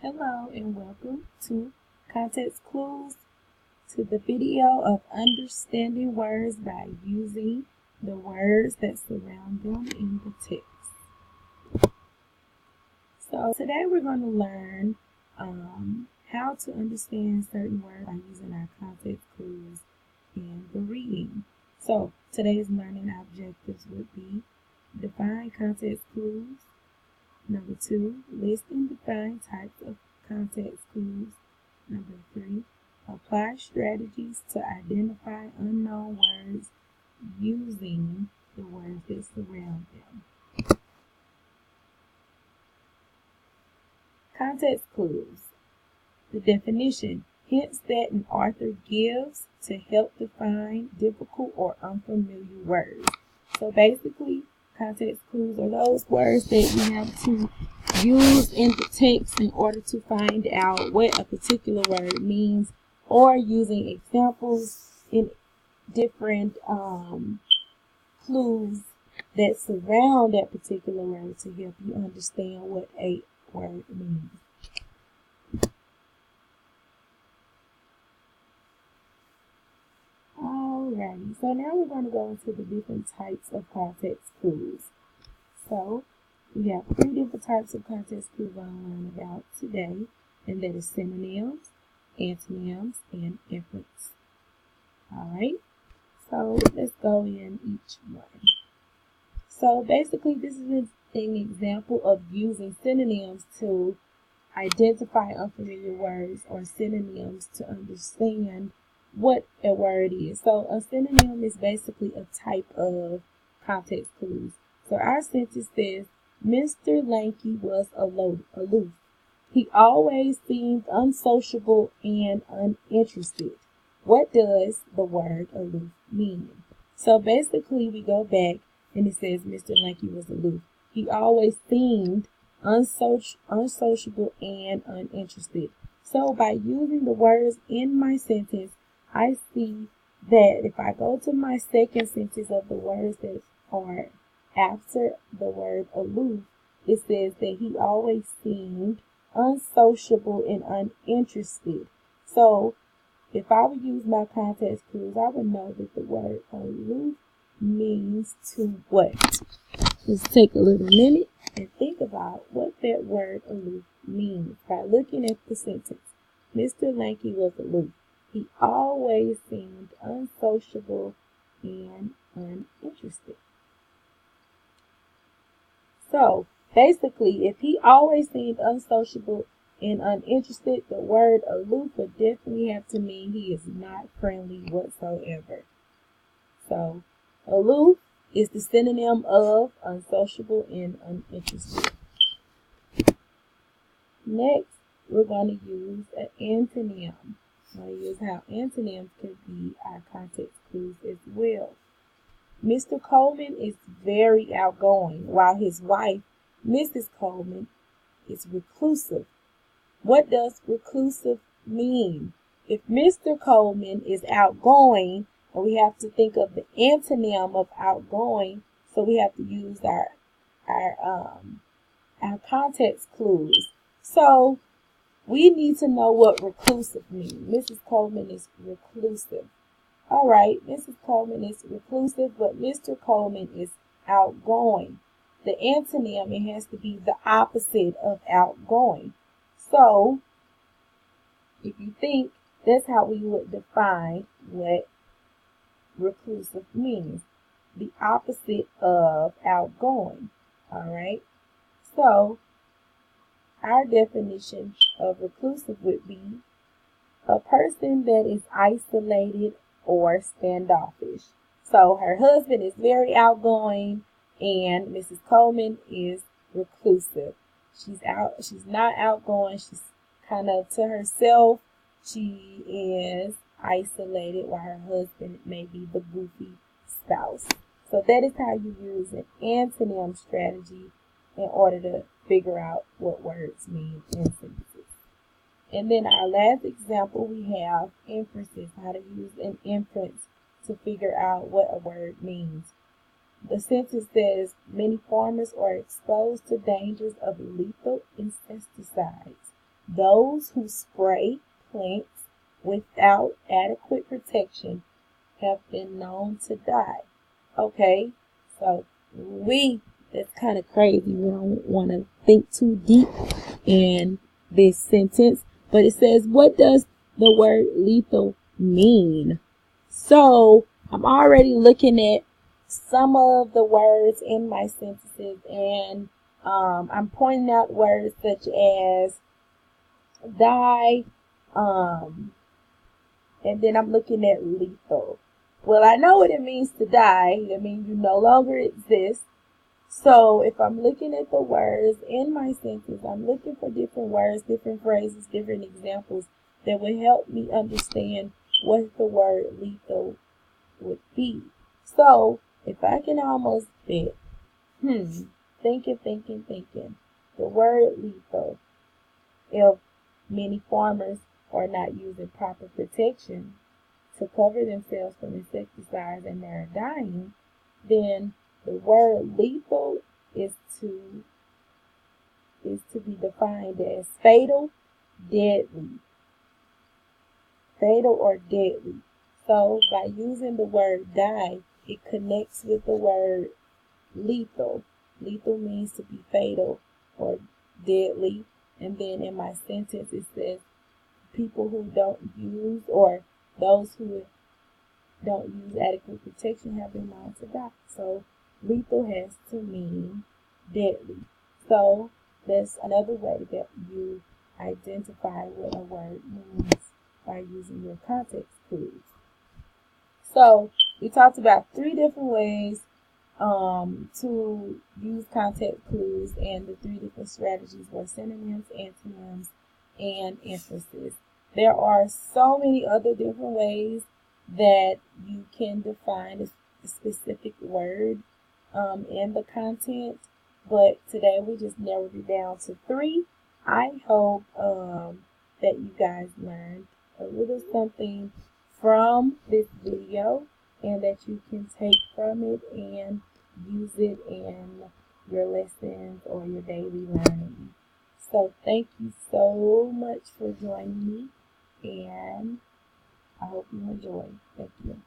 Hello and welcome to Context Clues, to the video of understanding words by using the words that surround them in the text. So today we're going to learn how to understand certain words by using our context clues in the reading. So today's learning objectives would be define context clues. Number 2, list and define types of context clues. Number 3, apply strategies to identify unknown words using the words that surround them. Context clues. The definition: hints that an author gives to help define difficult or unfamiliar words. So basically, context clues are those words that we have to use in the text in order to find out what a particular word means, or using examples in different clues that surround that particular word to help you understand what a word means. Alrighty, so now we're going to go into the different types of context clues. So we have 3 different types of context clues we're going to learn about today, and that is synonyms, antonyms, and inference. Alright, so let's go in each one. So basically, this is an example of using synonyms to identify unfamiliar words, or synonyms to understand what a word is. So a synonym is basically a type of context clues. So our sentence says, Mr. Lanky was aloof. He always seemed unsociable and uninterested. What does the word aloof mean? So basically we go back and it says Mr. Lanky was aloof. He always seemed unsociable and uninterested. So by using the words in my sentence, I see that if I go to my second sentence of the words that are after the word aloof, it says that he always seemed unsociable and uninterested. So if I would use my context clues, I would know that the word aloof means to what? Let's take a little minute and think about what that word aloof means by looking at the sentence. Mr. Lanky was aloof. He always seemed unsociable and uninterested. So basically, if he always seemed unsociable and uninterested, the word aloof would definitely have to mean he is not friendly whatsoever. So aloof is the synonym of unsociable and uninterested. Next, we're going to use an antonym. I'm going to use how antonyms could be our context clues as well. Mr. Coleman is very outgoing, while his wife, Mrs. Coleman, is reclusive. What does reclusive mean? If Mr. Coleman is outgoing, and we have to think of the antonym of outgoing, so we have to use our context clues. So we need to know what reclusive means. Mrs. Coleman is reclusive. All right, Mrs. Coleman is reclusive, but Mr. Coleman is outgoing. The antonym, it has to be the opposite of outgoing. So if you think, that's how we would define what reclusive means. The opposite of outgoing. All right. So our definition of reclusive would be a person that is isolated or standoffish. So her husband is very outgoing and Mrs. Coleman is reclusive. She's not outgoing. She's kind of to herself. She is isolated while her husband may be the goofy spouse. So that is how you use an antonym strategy in order to figure out what words mean in sentences. And then our last example, we have inferences, how to use an inference to figure out what a word means. The sentence says, many farmers are exposed to dangers of lethal insecticides. Those who spray plants without adequate protection have been known to die. Okay, so that's kind of crazy. We don't want to think too deep in this sentence, but it says, what does the word lethal mean? So I'm already looking at some of the words in my sentences, and I'm pointing out words such as die, and then I'm looking at lethal. Well, I know what it means to die. It means you no longer exist. So if I'm looking at the words in my sentence, I'm looking for different words, different phrases, different examples that would help me understand what the word lethal would be. So if I can almost fit, thinking, the word lethal, if many farmers are not using proper protection to cover themselves from insecticides and they're dying, then the word lethal is to be defined as fatal, deadly. Fatal or deadly. So by using the word die, it connects with the word lethal. Lethal means to be fatal or deadly. And then in my sentence it says people who don't use, or those who don't use adequate protection have been known to die. So lethal has to mean deadly. So that's another way that you identify what a word means by using your context clues. So we talked about 3 different ways to use context clues, and the 3 different strategies were synonyms, antonyms, and emphasis. There are so many other different ways that you can define a specific word in the content, but today we just narrowed it down to 3. I hope that you guys learned a little something from this video, and that you can take from it and use it in your lessons or your daily learning. So thank you so much for joining me, and I hope you enjoy. Thank you.